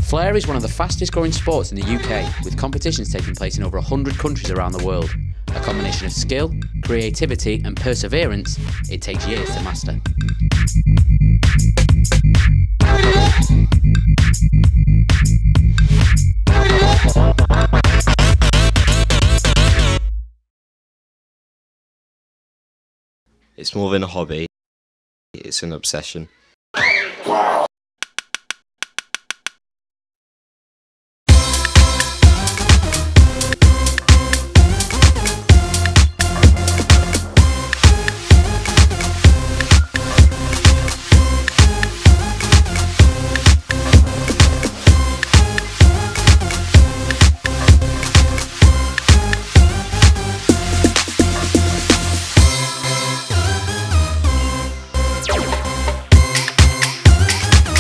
Flair is one of the fastest growing sports in the UK, with competitions taking place in over 100 countries around the world. A combination of skill, creativity and perseverance, it takes years to master. It's more than a hobby, it's an obsession.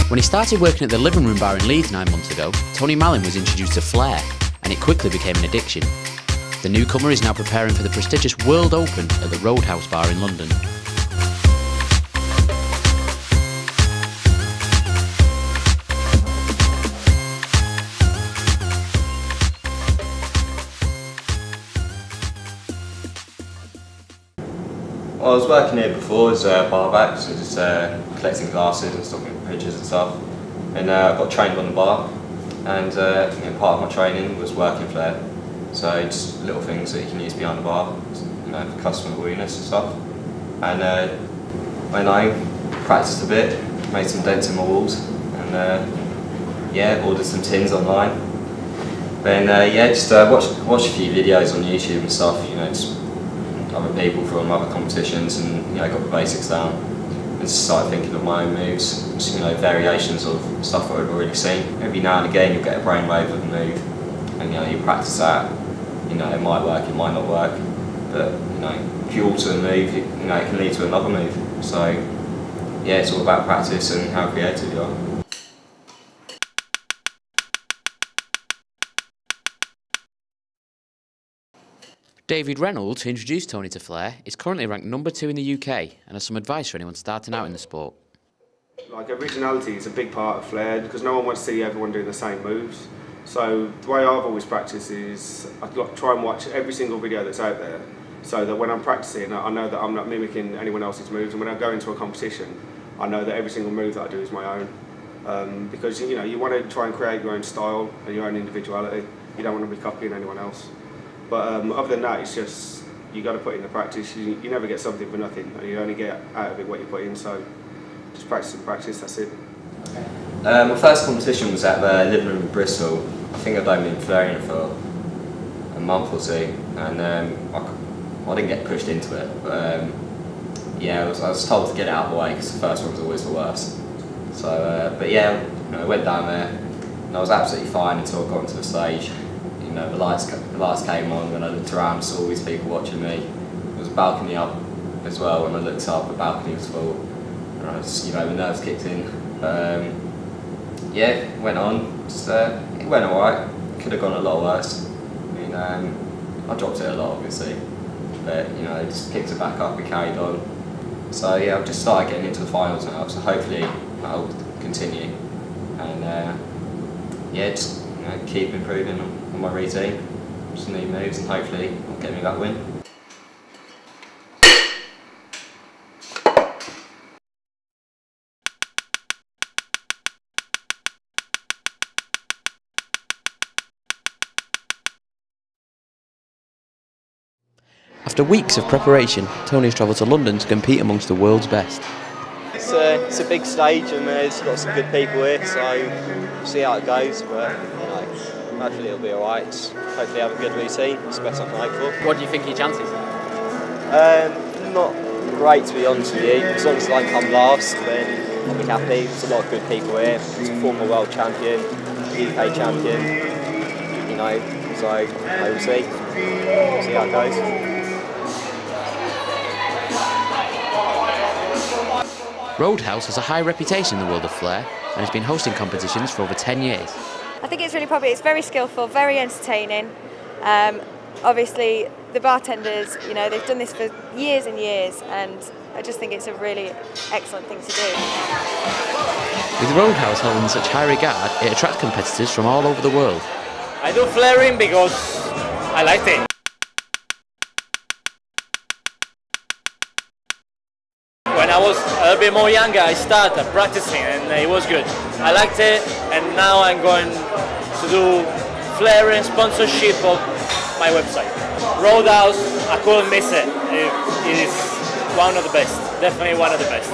When he started working at the Living Room bar in Leeds 9 months ago, Tony Mallin was introduced to Flair, and it quickly became an addiction. The newcomer is now preparing for the prestigious World Open at the Roadhouse bar in London. Well, I was working here before as a barback, so just collecting glasses and stopping pictures and stuff. And I got trained on the bar, and part of my training was working Flair. So just little things that you can use behind the bar, for customer awareness and stuff. And when I practiced a bit, made some dents in my walls, and ordered some tins online. Then just watched a few videos on YouTube and stuff, just other people from other competitions, and got the basics down. And just started thinking of my own moves, just, variations of stuff that I've already seen. Every now and again you'll get a brainwave of a move, and you practice that. It might work, it might not work, but if you alter the move, it can lead to another move. So yeah, it's all about practice and how creative you are. David Reynolds, who introduced Tony to Flair, is currently ranked #2 in the UK and has some advice for anyone starting out in the sport. Like, originality is a big part of Flair, because no one wants to see everyone doing the same moves. So the way I've always practiced is I'd try and watch every single video that's out there, so that when I'm practicing I know that I'm not mimicking anyone else's moves, and when I go into a competition I know that every single move that I do is my own. Because you want to try and create your own style and your own individuality. You don't want to be copying anyone else. But other than that, it's just, you got to put in the practice. You never get something for nothing, and you only get out of it what you put in. So just practice and practice, that's it. My first competition was at the Living Room in Bristol. I think I'd only been flaring for a month or two, and I didn't get pushed into it. But I was told to get it out of the way because the first one was always the worst. So, I went down there, and I was absolutely fine until I got onto the stage. The lights came on. When I looked around, saw all these people watching me. There was a balcony up as well. When I looked up, the balcony was full. And I was, the nerves kicked in. Went on. Just, it went alright. Could have gone a lot worse. I dropped it a lot, obviously, but just picked it back up and carried on. So I've just started getting into the finals now. So hopefully that'll continue. And just keep improving on my routine, just new moves, and hopefully it'll get me that win. After weeks of preparation, Tony has travelled to London to compete amongst the world's best. It's a big stage, and there's lots of good people here, so we'll see how it goes, but hopefully it'll be alright. Hopefully have a good routine, it's the best I can hope for. What do you think of your chances? Not great, to be honest with you. As long as I don't come last, then I'll be happy. There's a lot of good people here. There's a former world champion, UK champion, so we'll see. We'll see how it goes. Roadhouse has a high reputation in the world of Flair and has been hosting competitions for over 10 years. I think it's very skillful, very entertaining. Obviously the bartenders, you know, they've done this for years and years, and I just think it's a really excellent thing to do. With Roadhouse held in such high regard, it attracts competitors from all over the world. I do flaring because I like it. When I was a little bit more younger, I started practicing and it was good. I liked it, and now I'm going to do flaring sponsorship of my website. Roadhouse, I couldn't miss it. It is one of the best, definitely one of the best.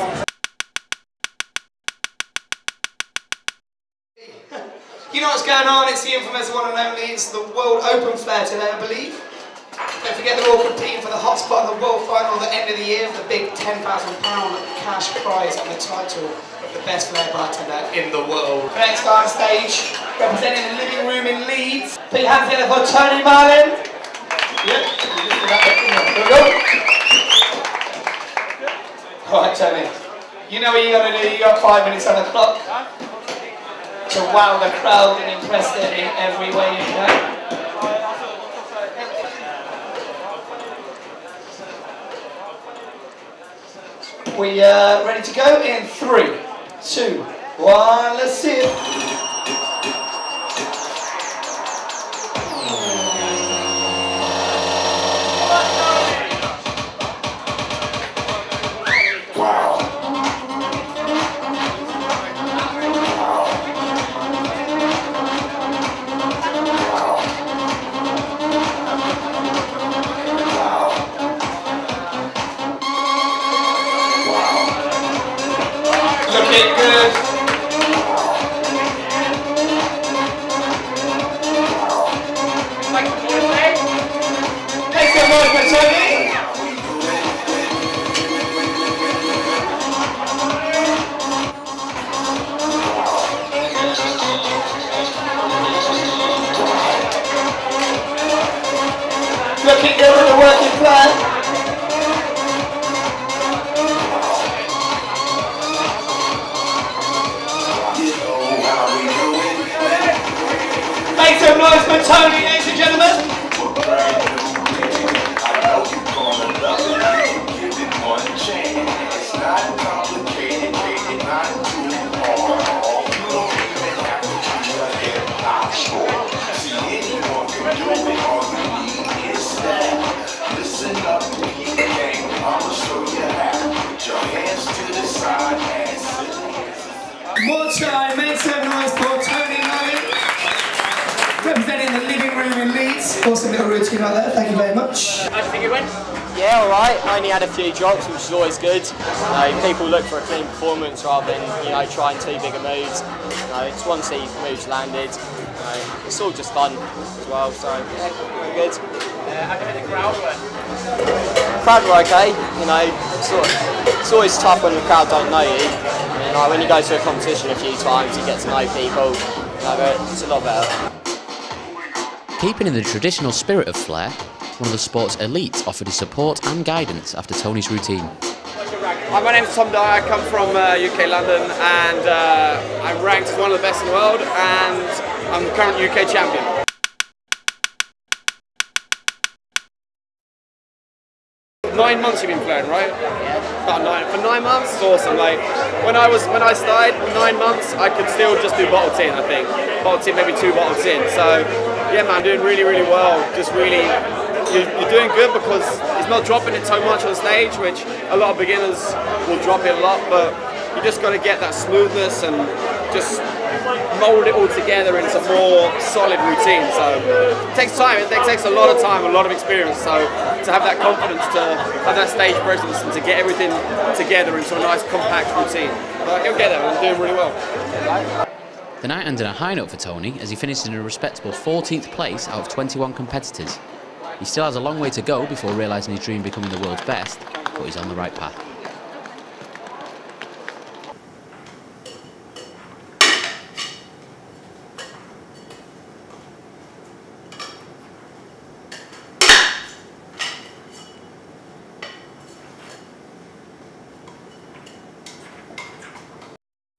You know what's going on, it's the infamous one and only, it's the World Open Flair today, I believe. Don't forget they're all competing for the hot spot in the World Final at the end of the year, the big £10,000 cash prize and the title of the best flair bartender in the world. Next on stage, representing the living room in Leeds, put your hands together for Tony Marlin. Yep, here we go. Alright Tony, you know what you got to do, you got 5 minutes on the clock to wow the crowd and impress them in every way you can. We are ready to go in 3, 2, 1, let's see it. Looking good. Make some noise for Tony. Looking good with the working plan. Make some noise for Tony, ladies and gentlemen. More time, make some noise for Tony Marlin. Representing the living room in Leeds. Awesome little routine like that, thank you very much. How do you think it went? Yeah, alright. I only had a few drops, which is always good. People look for a clean performance rather than, trying too big a moves. Just want to see moves landed. It's all just fun as well, so yeah, very good. How do you think the crowd went? Crowd were okay, it's always tough when the crowd don't know you. When you go to a competition a few times, you get to know people, it's a lot better. Keeping in the traditional spirit of flair, one of the sport's elites offered his support and guidance after Tony's routine. Hi, my name is Tom Dyer, I come from UK London, and I'm ranked as one of the best in the world, and I'm the current UK champion. Nine months you've been flaring, right? Yeah. About 9. For 9 months, it's awesome. Like when I started, 9 months, I could still just do bottle tin. I think bottle tin, maybe 2 bottle tin. So yeah, man, doing really, really well. Just really, you're doing good because it's not dropping it so much on stage, which a lot of beginners will drop it a lot. But you just got to get that smoothness and just mold it all together into a more solid routine. So it takes time, it takes a lot of time, a lot of experience. So to have that confidence, to have that stage presence and to get everything together into a nice compact routine. But he'll get there and doing really well. The night ended on a high note for Tony as he finished in a respectable 14th place out of 21 competitors. He still has a long way to go before realising his dream of becoming the world's best, but he's on the right path.